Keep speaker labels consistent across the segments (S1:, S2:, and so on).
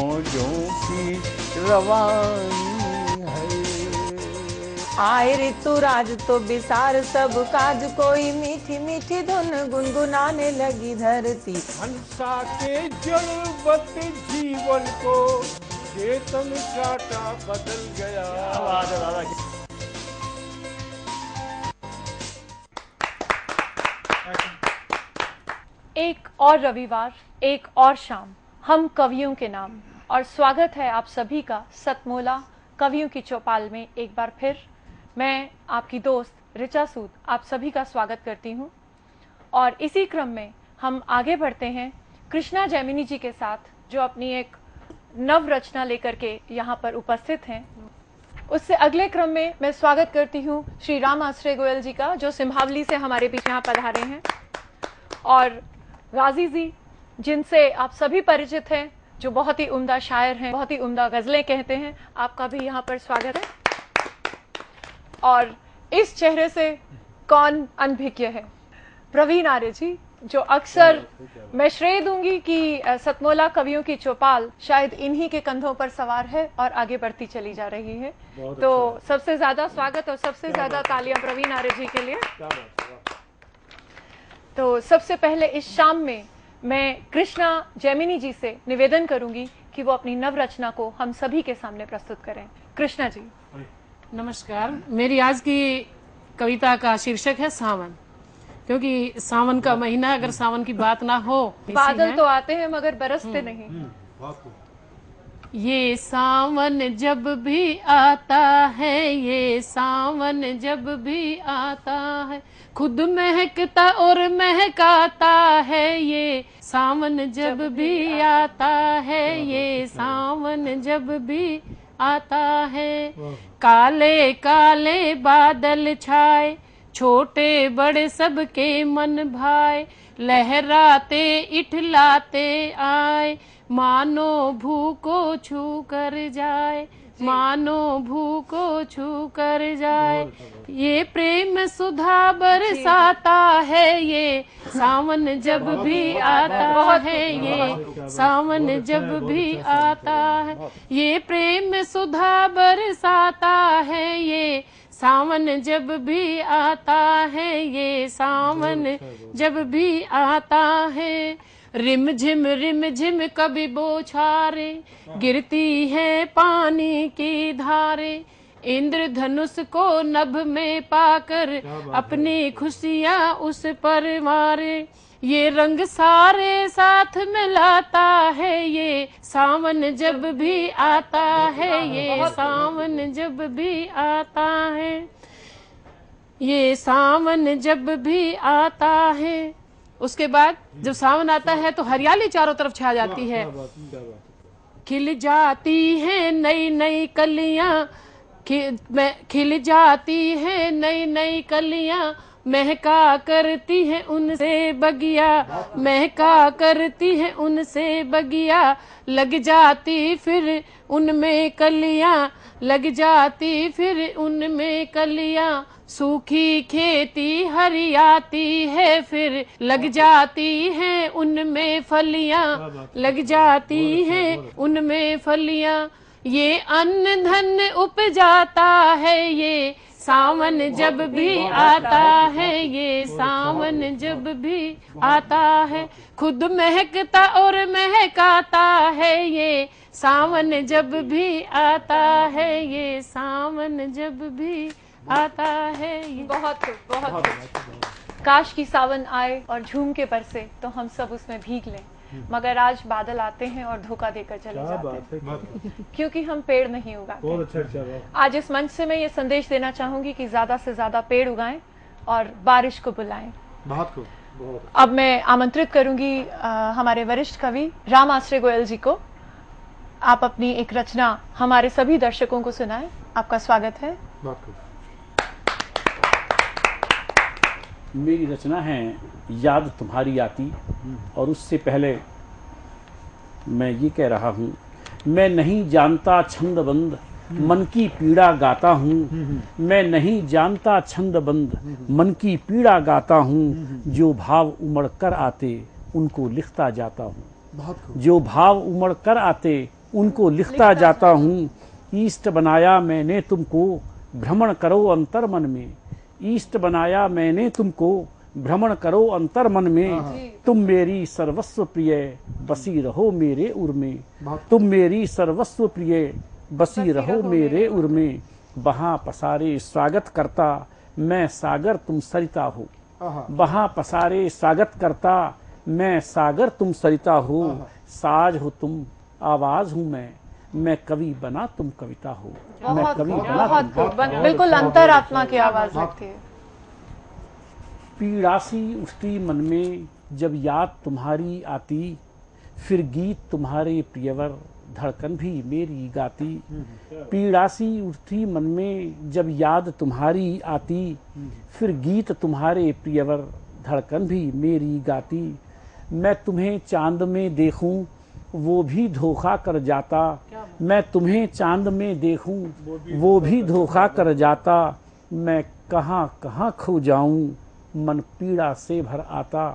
S1: मौजों की रवानी है।
S2: आए ऋतुराज तो बिसार सब काज, कोई मीठी मीठी धुन गुनगुनाने लगी धरती।
S1: हंसा के जड़वत जीवन को चेतन चाटा बदल गया।
S2: एक और रविवार, एक और शाम, हम कवियों के नाम। और स्वागत है आप सभी का सतमोला कवियों की चौपाल में एक बार फिर। मैं आपकी दोस्त ऋचा सूद आप सभी का स्वागत करती हूँ। और इसी क्रम में हम आगे बढ़ते हैं कृष्णा जैमिनी जी के साथ, जो अपनी एक नव रचना लेकर के यहाँ पर उपस्थित हैं। उससे अगले क्रम में मैं स्वागत करती हूँ श्री राम आश्रय गोयल जी का, जो सिंभावली से हमारे बीच यहाँ पधारे हैं। और गाजी जी, जिनसे आप सभी परिचित हैं, जो बहुत ही उम्दा शायर हैं, बहुत ही उम्दा गजलें कहते हैं, आपका भी यहाँ पर स्वागत है। और इस चेहरे से कौन अनभिज्ञ है, प्रवीण आर्य जी, जो अक्सर मैं श्रेय दूंगी कि सतमोला कवियों की चौपाल शायद इन्हीं के कंधों पर सवार है और आगे बढ़ती चली जा रही है। तो सबसे ज्यादा स्वागत और सबसे ज्यादा तालियां प्रवीण आर्य जी के लिए। तो सबसे पहले इस शाम में मैं कृष्णा जैमिनी जी से निवेदन करूंगी कि वो अपनी नव रचना को हम सभी के सामने प्रस्तुत करें। कृष्णा जी।
S3: नमस्कार। मेरी आज की कविता का शीर्षक है सावन, क्योंकि सावन का महीना, अगर सावन की बात ना हो,
S2: बादल तो आते हैं मगर बरसते नहीं।
S3: ये सावन जब भी आता है, ये सावन जब भी आता है, खुद महकता और महकाता है, ये सावन जब भी आता है, ये सावन जब भी आता है। काले काले बादल छाए, छोटे बड़े सबके मन भाए, लहराते इठलाते आए, मानो भूको छू कर जाए, मानो भूको छू कर जाए। ये प्रेम सुधा बरसाता है, ये सावन जब भी आता है, ये सावन जब भी आता है। ये प्रेम सुधा बरसाता है, ये सावन जब भी आता है, ये सावन जब भी आता है। रिम झिम कभी बौछारे, गिरती है पानी की धारे, इंद्रधनुष को नभ में पाकर अपनी खुशियाँ उस पर मारे। ये रंग सारे साथ मिलाता है, ये सावन जब भी आता है, ये सावन जब भी आता है, ये सावन जब भी आता है। उसके बाद जब सावन आता है तो हरियाली चारों तरफ छा जाती है, खिल जाती है नई नई कलियां, खिल जाती है नई नई कलियां, महका करती है उनसे बगिया, महका करती है उनसे बगिया, लग जाती फिर उनमें कलियां, लग जाती फिर उनमें कलियां। सूखी खेती हरियाती है, फिर लग जाती हैं उनमें फलियां, लग जाती हैं उनमें फलियां। ये अन्न धन उपजाता है, ये सावन जब भी आता है, ये सावन जब भी आता है, खुद महकता और महकाता है, ये सावन जब भी आता है, ये सावन जब भी आता है।
S2: बहुत बहुत काश की सावन आए और झूम के बरसे तो हम सब उसमें भीग लें, मगर आज बादल आते हैं और धोखा देकर चले जाते हैं, क्योंकि हम पेड़ नहीं उगाते। आज इस मंच से मैं ये संदेश देना चाहूंगी कि ज्यादा से ज्यादा पेड़ उगाएं और बारिश को बुलाएं। अब मैं आमंत्रित करूंगी हमारे वरिष्ठ कवि राम आश्रय गोयल जी को। आप अपनी एक रचना हमारे सभी दर्शकों को सुनाएं। आपका स्वागत है।
S4: मेरी रचना है याद तुम्हारी आती, और उससे पहले मैं ये कह रहा हूँ, मैं नहीं जानता छंदबंद मन की पीड़ा गाता हूँ, मैं नहीं जानता छंदबंद मन की पीड़ा गाता हूँ, जो भाव उमड़ कर आते उनको लिखता जाता हूँ, जो भाव उमड़ कर आते उनको लिखता जाता हूँ। ईष्ट बनाया मैंने तुमको, भ्रमण करो अंतर मन में। ईष्ट बनाया मैंने तुमको, भ्रमण करो अंतर मन में। तुम मेरी सर्वस्व प्रिय, बसी रहो मेरे उर में। तुम मेरी सर्वस्व प्रिय, बसी रहो मेरे उर में। बहाँ पसारे स्वागत करता, मैं सागर तुम सरिता हो। बहाँ पसारे स्वागत करता, मैं सागर तुम सरिता हो। साज हो तुम, आवाज हूँ मैं कवि बना तुम कविता हो। मैं कवि बना तुम।
S2: बिल्कुल अंतरात्मा की आवाज लगती है।
S4: पीड़ा सी उठती मन में जब याद तुम्हारी आती, फिर गीत तुम्हारे प्रियवर धड़कन भी मेरी गाती। पीड़ा सी उठती मन में जब याद तुम्हारी आती, फिर गीत तुम्हारे प्रियवर धड़कन भी मेरी गाती। मैं तुम्हें चांद में देखूं वो भी धोखा कर जाता। मैं तुम्हें चांद में देखूं वो भी धोखा कर जाता। मैं कहाँ कहाँ खो जाऊं मन पीड़ा से भर आता।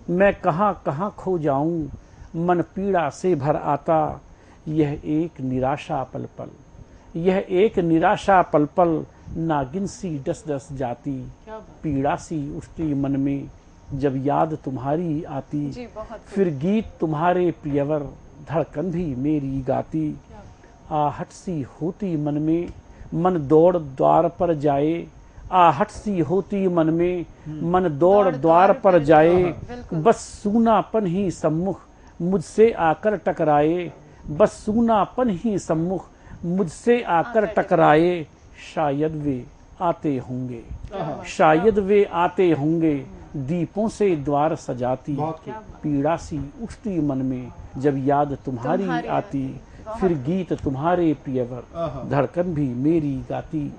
S4: मैं कहाँ कहाँ खो जाऊं मन पीड़ा से भर आता। यह एक निराशा पल पल, यह एक निराशा पल पल, नागिन सी डस डस जाती। पीड़ा सी उठती मन में जब याद तुम्हारी आती, फिर गीत तुम्हारे प्रियवर धड़कन भी मेरी गाती। आहट सी होती मन में, मन दौड़ द्वार पर जाए। आहट सी होती मन में, मन दौड़ द्वार पर जाए। बस सूनापन ही सम्मुख मुझसे आकर टकराए। बस सूनापन ही सम्मुख मुझसे आकर टकराए। शायद वे आते होंगे, शायद वे आते होंगे, दीपों से द्वार सजाती। पीड़ा सी उठती मन में जब याद तुम्हारी आती, फिर गीत तुम्हारे प्रियवर धड़कन भी मेरी गाती।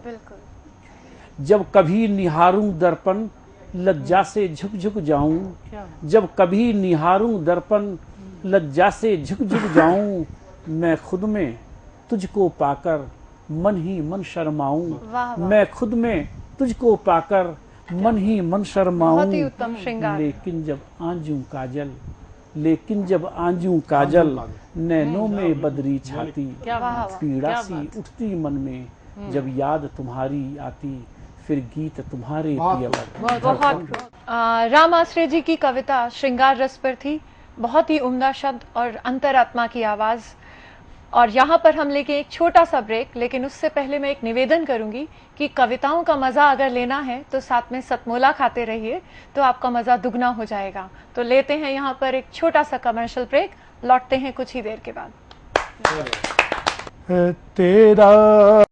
S4: जब कभी निहारूं दर्पण लज्जा से झुक झुक जाऊं। जब कभी निहारूं दर्पण लज्जा से झुक झुक जाऊं। मैं खुद में तुझको पाकर मन ही मन शर्माऊं। मैं खुद में तुझको पाकर मन ही मन शर्माऊं। लेकिन जब आंजू काजल, लेकिन जब आंजू काजल, नैनों में बदरी छाती। पीड़ा सी उठती मन में जब याद तुम्हारी आती, फिर गीत तुम्हारे प्रियवर।
S2: बहुत राम आश्रय जी की कविता श्रृंगार रस पर थी। बहुत ही उम्दा शब्द और अंतरात्मा की आवाज। और यहाँ पर हम लेके एक छोटा सा ब्रेक, लेकिन उससे पहले मैं एक निवेदन करूंगी कि कविताओं का मजा अगर लेना है तो साथ में सतमोला खाते रहिए, तो आपका मजा दुगना हो जाएगा। तो लेते हैं यहाँ पर एक छोटा सा कमर्शियल ब्रेक, लौटते हैं कुछ ही देर के बाद।
S1: तेरा